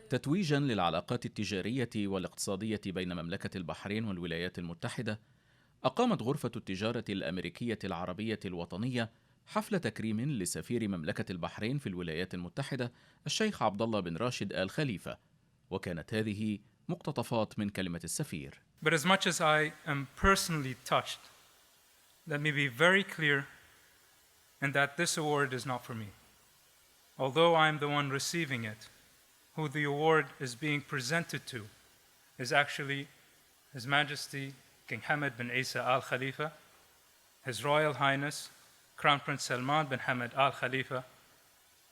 تتويجا للعلاقات التجارية والاقتصادية بين مملكة البحرين والولايات المتحدة، أقامت غرفة التجارة الأمريكية العربية الوطنية حفل تكريم لسفير مملكة البحرين في الولايات المتحدة الشيخ عبد الله بن راشد آل خليفة، وكانت هذه مقتطفات من كلمة السفير. But as much as I am personally touched, let me be very clear in that this award is not for me. Although I am the one receiving it, who the award is being presented to is actually His Majesty King Hamad bin Isa Al Khalifa, His Royal Highness Crown Prince Salman bin Hamad Al Khalifa,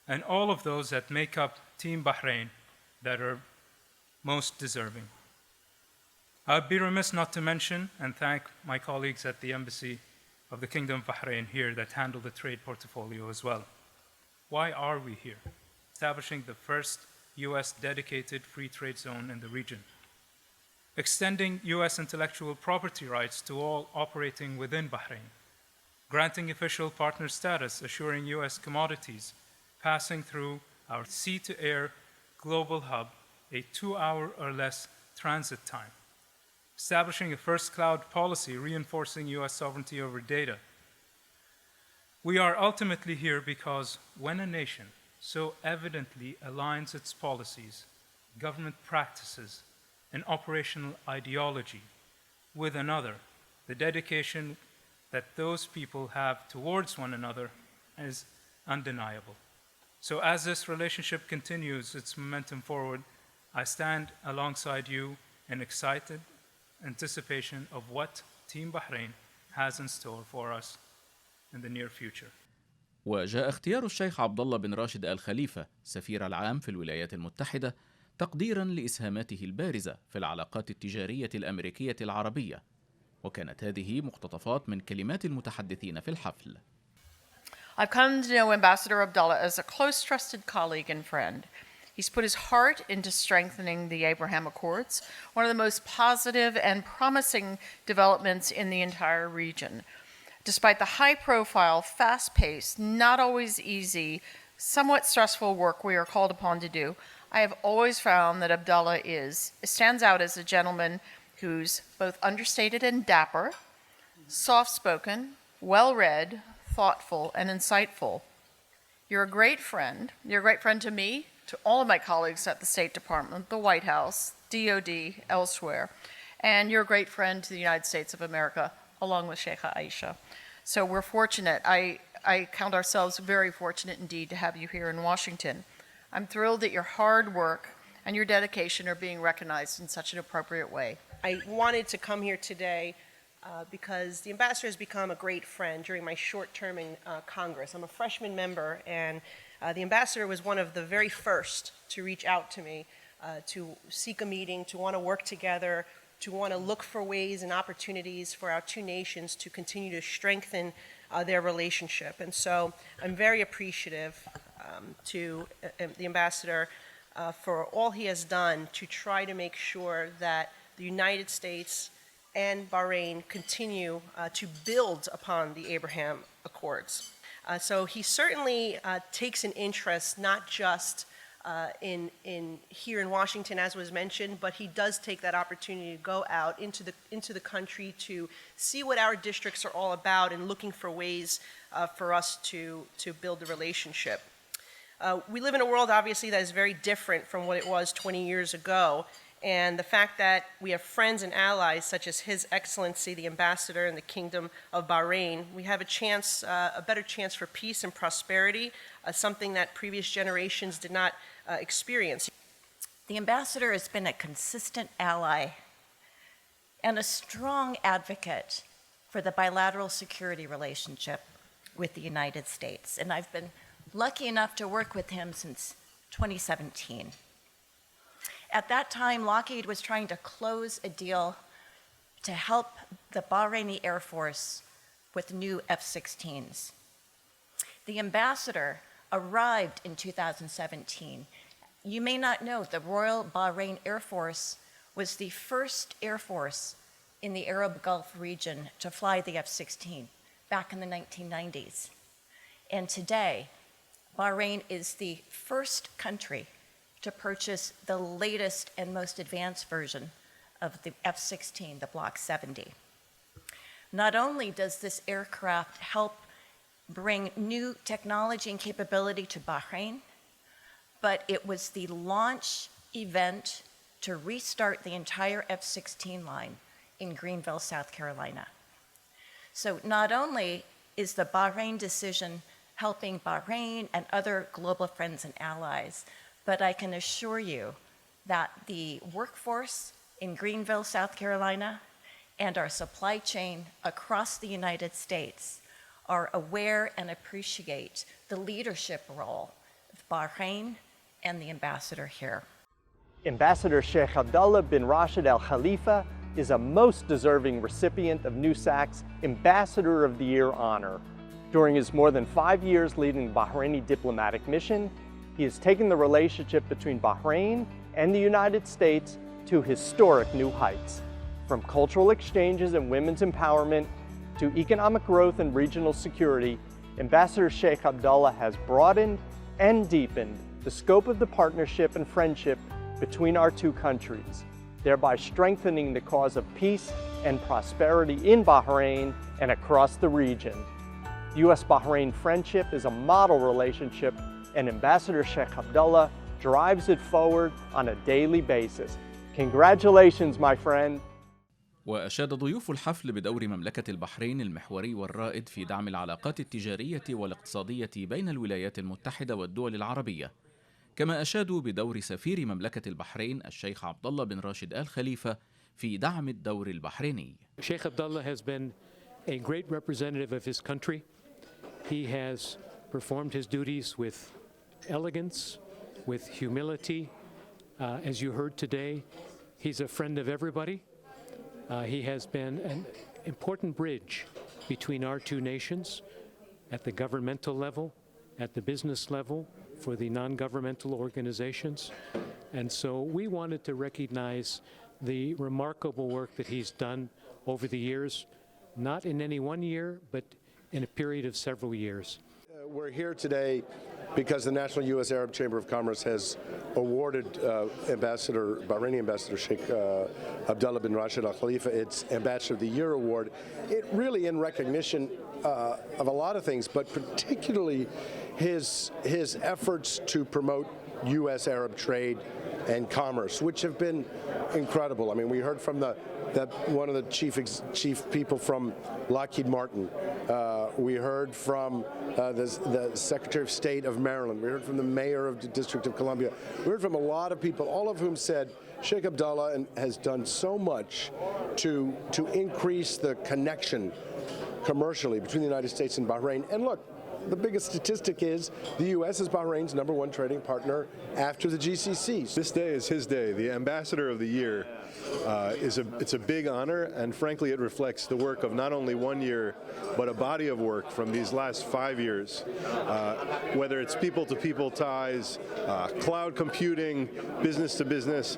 and all of those that make up Team Bahrain that are most deserving. I'd be remiss not to mention and thank my colleagues at the Embassy of the Kingdom of Bahrain here that handle the trade portfolio as well. Why are we here? Establishing the first U.S. dedicated free trade zone in the region. Extending U.S. intellectual property rights to all operating within Bahrain. Granting official partner status, assuring U.S. commodities passing through our sea-to-air global hub a 2-hour or less transit time. Establishing a first cloud policy reinforcing U.S. sovereignty over data. We are ultimately here because when a nation so evidently aligns its policies, government practices, and operational ideology with another, the dedication that those people have towards one another is undeniable. So as this relationship continues its momentum forward, I stand alongside you in excited anticipation of what Team Bahrain has in store for us in the near future. وجاء اختيار الشيخ عبد الله بن راشد آل خليفة سفير العام في الولايات المتحدة تقديرا لإسهاماته البارزة في العلاقات التجارية الأمريكية العربية، وكانت هذه مقتطفات من كلمات المتحدثين في الحفل. I've come to know Ambassador Abdullah as a close trusted colleague and friend. He's put his heart into strengthening the Abraham Accords, one of the most positive and promising developments in the entire region. Despite the high-profile, fast-paced, not always easy, somewhat stressful work we are called upon to do, I have always found that Abdullah stands out as a gentleman who's both understated and dapper, soft-spoken, well-read, thoughtful, and insightful. You're a great friend. You're a great friend to me, to all of my colleagues at the State Department, the White House, DOD, elsewhere, and you're a great friend to the United States of America, along with Sheikha Aisha. So we're fortunate. I count ourselves very fortunate indeed to have you here in Washington. I'm thrilled that your hard work and your dedication are being recognized in such an appropriate way. I wanted to come here today because the ambassador has become a great friend during my short term in Congress. I'm a freshman member, and the ambassador was one of the very first to reach out to me to seek a meeting, to want to work together, to want to look for ways and opportunities for our two nations to continue to strengthen their relationship. And so I'm very appreciative to the ambassador for all he has done to try to make sure that the United States and Bahrain continue to build upon the Abraham Accords. So he certainly takes an interest not just in here in Washington, as was mentioned, but he does take that opportunity to go out into the country to see what our districts are all about and looking for ways for us to build a relationship. We live in a world, obviously, that is very different from what it was 20 years ago. And the fact that we have friends and allies such as His Excellency, the Ambassador in the Kingdom of Bahrain, we have a better chance for peace and prosperity, something that previous generations did not experience. The Ambassador has been a consistent ally and a strong advocate for the bilateral security relationship with the United States. And I've been lucky enough to work with him since 2017. At that time, Lockheed was trying to close a deal to help the Bahraini Air Force with new F-16s. The ambassador arrived in 2017. You may not know, the Royal Bahrain Air Force was the first Air Force in the Arab Gulf region to fly the F-16 back in the 1990s. And today, Bahrain is the first country to purchase the latest and most advanced version of the F-16, the Block 70. Not only does this aircraft help bring new technology and capability to Bahrain, but it was the launch event to restart the entire F-16 line in Greenville, South Carolina. So not only is the Bahrain decision helping Bahrain and other global friends and allies, but I can assure you that the workforce in Greenville, South Carolina, and our supply chain across the United States are aware and appreciate the leadership role of Bahrain and the ambassador here. Ambassador Sheikh Abdullah bin Rashid Al Khalifa is a most deserving recipient of NUSAC's Ambassador of the Year honor. During his more than 5 years leading the Bahraini diplomatic mission, he has taken the relationship between Bahrain and the United States to historic new heights. From cultural exchanges and women's empowerment to economic growth and regional security, Ambassador Sheikh Abdullah has broadened and deepened the scope of the partnership and friendship between our two countries, thereby strengthening the cause of peace and prosperity in Bahrain and across the region. The U.S.-Bahrain friendship is a model relationship, and Ambassador Sheikh Abdullah drives it forward on a daily basis. Congratulations, my friend. وأشاد ضيوف الحفل بدور مملكة البحرين المحوري والرائد في دعم العلاقات التجارية والاقتصادية بين الولايات المتحدة والدول العربية، كما أشادوا بدور سفير مملكة البحرين الشيخ عبد الله بن راشد آل خليفة في دعم الدور البحريني. Sheikh Abdullah has been a great representative of his country. He has performed his duties with elegance, with humility. As you heard today, he's a friend of everybody. He has been an important bridge between our two nations at the governmental level, at the business level, for the non-governmental organizations. And so we wanted to recognize the remarkable work that he's done over the years, not in any one year, but in a period of several years. We're here today because the National U.S. Arab Chamber of Commerce has awarded Bahraini Ambassador Sheikh Abdullah bin Rashid Al Khalifa its Ambassador of the Year award. It really in recognition of a lot of things, but particularly his efforts to promote U.S. Arab trade and commerce, which have been incredible. I mean, we heard from one of the chief people from Lockheed Martin. We heard from the Secretary of State of Maryland. We heard from the mayor of the District of Columbia. We heard from a lot of people, all of whom said Sheikh Abdullah has done so much to increase the connection commercially between the United States and Bahrain. And look, the biggest statistic is the U.S. is Bahrain's #1 trading partner after the GCC. This day is his day. The Ambassador of the Year it's a big honor, and frankly it reflects the work of not only 1 year, but a body of work from these last 5 years. Whether it's people-to-people ties, cloud computing, business-to-business,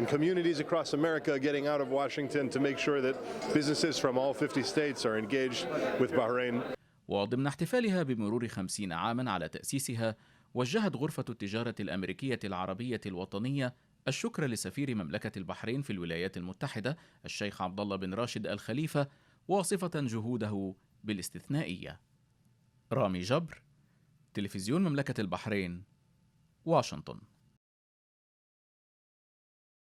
in communities across America, getting out of Washington to make sure that businesses from all 50 states are engaged with Bahrain. وضمن احتفالها بمرور 50 عاما على تأسيسها، وجهت غرفة التجارة الأمريكية العربية الوطنية الشكر لسفير مملكة البحرين في الولايات المتحدة الشيخ عبد الله بن راشد آل خليفة، واصفة جهوده بالاستثنائية. رامي جبر، تلفزيون مملكة البحرين، واشنطن.